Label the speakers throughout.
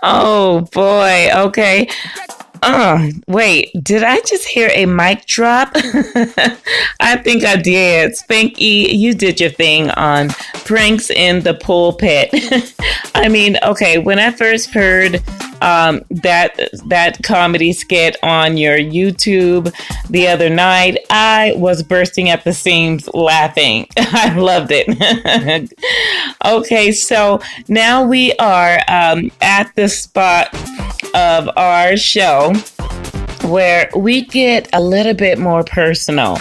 Speaker 1: Oh boy. Okay. Oh, wait, did I just hear a mic drop? I think I did. Spanky, you did your thing on pranks in the pulpit. I mean, okay, when I first heard that comedy skit on your YouTube the other night, I was bursting at the seams laughing. I loved it. Okay, so now we are at the spot of our show where we get a little bit more personal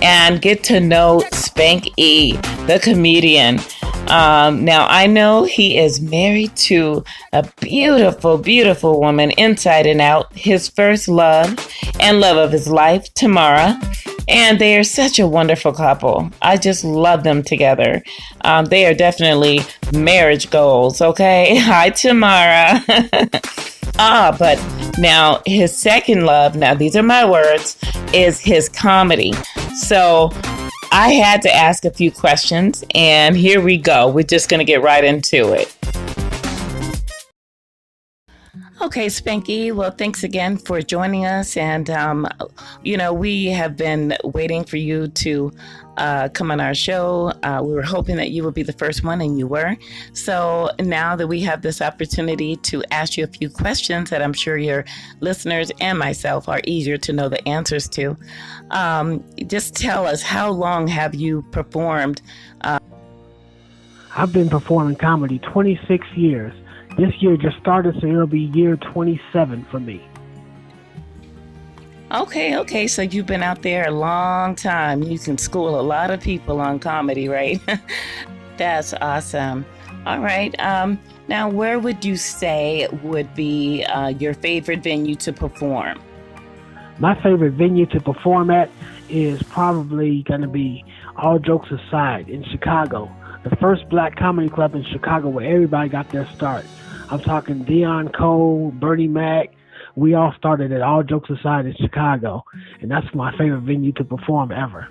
Speaker 1: and get to know Spank E, the comedian. Now, I know he is married to a beautiful, beautiful woman inside and out, his first love and love of his life, Tamara. And they are such a wonderful couple. I just love them together. They are definitely marriage goals, okay? Hi, Tamara. But now his second love, now these are my words, is his comedy. So I had to ask a few questions, and here we go. We're just going to get right into it. Okay, Spanky. Well, thanks again for joining us. And, we have been waiting for you to come on our show. We were hoping that you would be the first one, and you were. So now that we have this opportunity to ask you a few questions that I'm sure your listeners and myself are eager to know the answers to, just tell us, how long have you performed?
Speaker 2: I've been performing comedy 26 years. This year just started, so it'll be year 27 for me.
Speaker 1: Okay. So you've been out there a long time. You can school a lot of people on comedy, right? That's awesome. All right. Now, where would you say would be your favorite venue to perform?
Speaker 2: My favorite venue to perform at is probably going to be, all jokes aside, in Chicago. The first black comedy club in Chicago where everybody got their start. I'm talking Dion Cole, Bernie Mac. We all started at All Jokes Aside in Chicago, and that's my favorite venue to perform ever.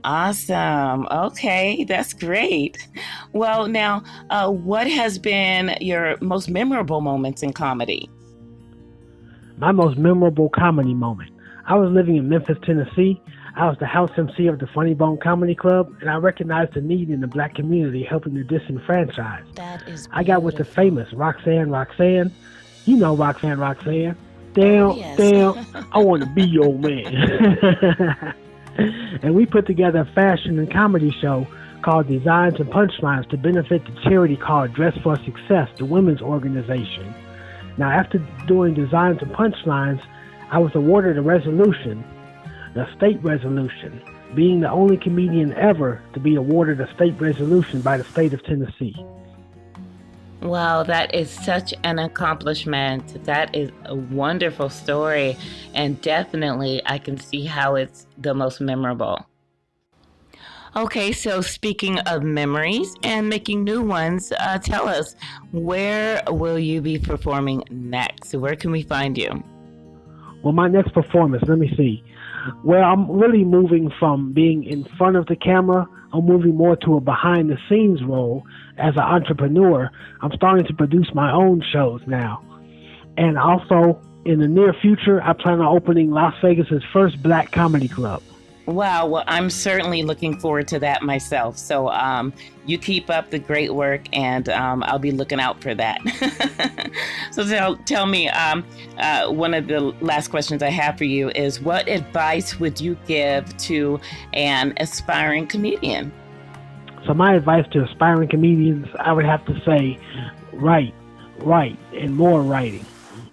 Speaker 1: Awesome. Okay, that's great. Well, now, what has been your most memorable moments in comedy?
Speaker 2: My most memorable comedy moment. I was living in Memphis, Tennessee. I was the house MC of the Funny Bone Comedy Club, and I recognized the need in the black community helping the disenfranchised.
Speaker 1: That is beautiful.
Speaker 2: I got with the famous Roxanne. You know Roxanne. Damn,
Speaker 1: yes.
Speaker 2: I want to be your man. And we put together a fashion and comedy show called Designs and Punchlines to benefit the charity called Dress for Success, the women's organization. Now, after doing Designs and Punchlines, I was awarded a resolution, the state resolution, being the only comedian ever to be awarded a state resolution by the state of Tennessee.
Speaker 1: Wow, that is such an accomplishment. That is a wonderful story. And definitely, I can see how it's the most memorable. Okay, so speaking of memories and making new ones, tell us, where will you be performing next? Where can we find you?
Speaker 2: Well, my next performance, let me see. Well, I'm really moving from being in front of the camera. I'm moving more to a behind-the-scenes role as an entrepreneur. I'm starting to produce my own shows now. And also, in the near future, I plan on opening Las Vegas's first black comedy club.
Speaker 1: Wow, well, I'm certainly looking forward to that myself. So you keep up the great work, and I'll be looking out for that. So tell me, one of the last questions I have for you is, what advice would you give to an aspiring comedian?
Speaker 2: So my advice to aspiring comedians, I would have to say, write, and more writing.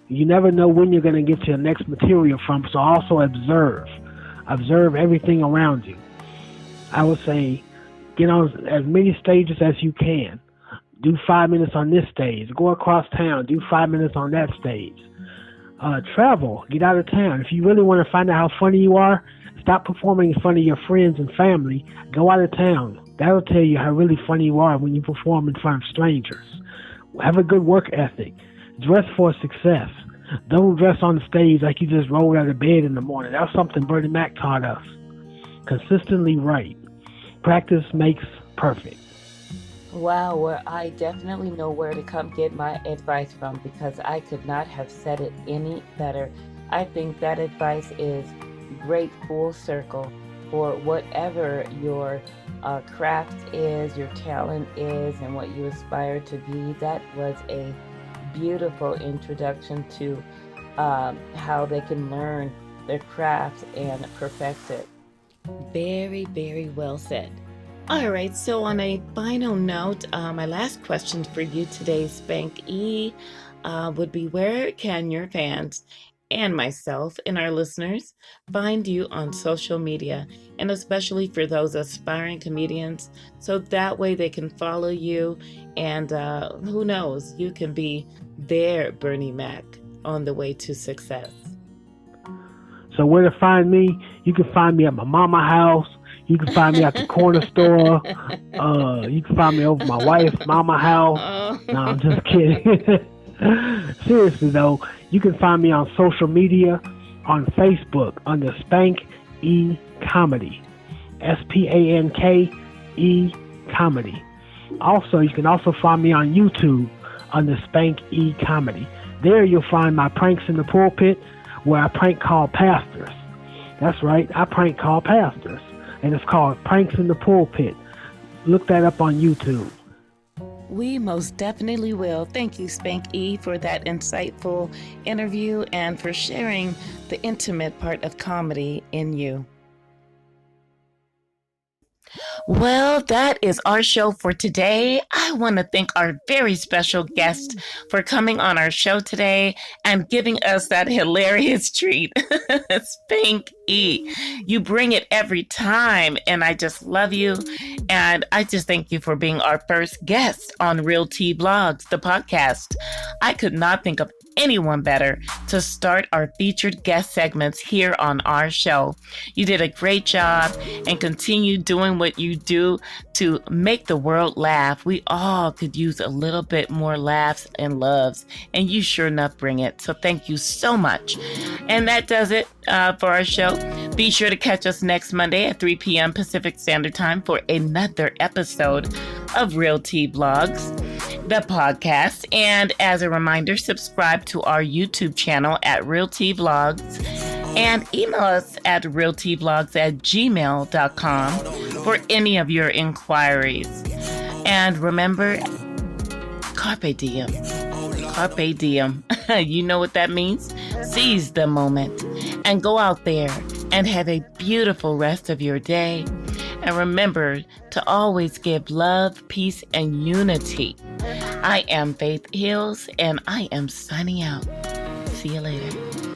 Speaker 2: You never know when you're going to get your next material from, so also observe. Observe everything around you. I would say, get on as many stages as you can. Do 5 minutes on this stage. Go across town. Do 5 minutes on that stage. Travel. Get out of town. If you really want to find out how funny you are, stop performing in front of your friends and family. Go out of town. That'll tell you how really funny you are when you perform in front of strangers. Have a good work ethic. Dress for success. Don't dress on the stage like you just rolled out of bed in the morning. That's something Bernie Mac taught us. Consistently write. Practice makes perfect.
Speaker 1: Wow, well, I definitely know where to come get my advice from because I could not have said it any better. I think that advice is great full circle for whatever your craft is, your talent is, and what you aspire to be. That was a beautiful introduction to how they can learn their craft and perfect it. Very, very well said. All right, so on a final note, my last question for you today, Spank E, would be where can your fans and myself and our listeners find you on social media, and especially for those aspiring comedians, so that way they can follow you and who knows, you can be their Bernie Mac on the way to success.
Speaker 2: So where to find me? You can find me at my mama house. You can find me at the corner store. You can find me over my wife's mama house.
Speaker 1: Oh.
Speaker 2: No, I'm just kidding. Seriously though, you can find me on social media, on Facebook under Spank E Comedy, SPANK Comedy. Also, you can also find me on YouTube under Spank E Comedy. There you'll find my pranks in the pulpit, where I prank call pastors. That's right, I prank call pastors, and it's called Pranks in the Pulpit. Look that up on YouTube.
Speaker 1: We most definitely will. Thank you, Spank E, for that insightful interview and for sharing the intimate part of comedy in you. Well, that is our show for today. I want to thank our very special guest for coming on our show today and giving us that hilarious treat. Spank E. You bring it every time, and I just love you. And I just thank you for being our first guest on Real'Tea'vLogs, the podcast. I could not think of anyone better to start our featured guest segments here on our show. You did a great job and continue doing what you do to make the world laugh. We all could use a little bit more laughs and loves, and you sure enough bring it. So thank you so much. And that does it for our show. Be sure to catch us next Monday at 3 p.m. Pacific Standard Time for another episode of Real'Tea'vLogs, the podcast. And as a reminder, subscribe to our YouTube channel at Real'Tea'vLogs and email us at realteavlogs@gmail.com for any of your inquiries. And remember, carpe diem. Carpe diem. You know what that means? Seize the moment and go out there and have a beautiful rest of your day. And remember to always give love, peace, and unity. I am Faith Hills, and I am signing out. See you later.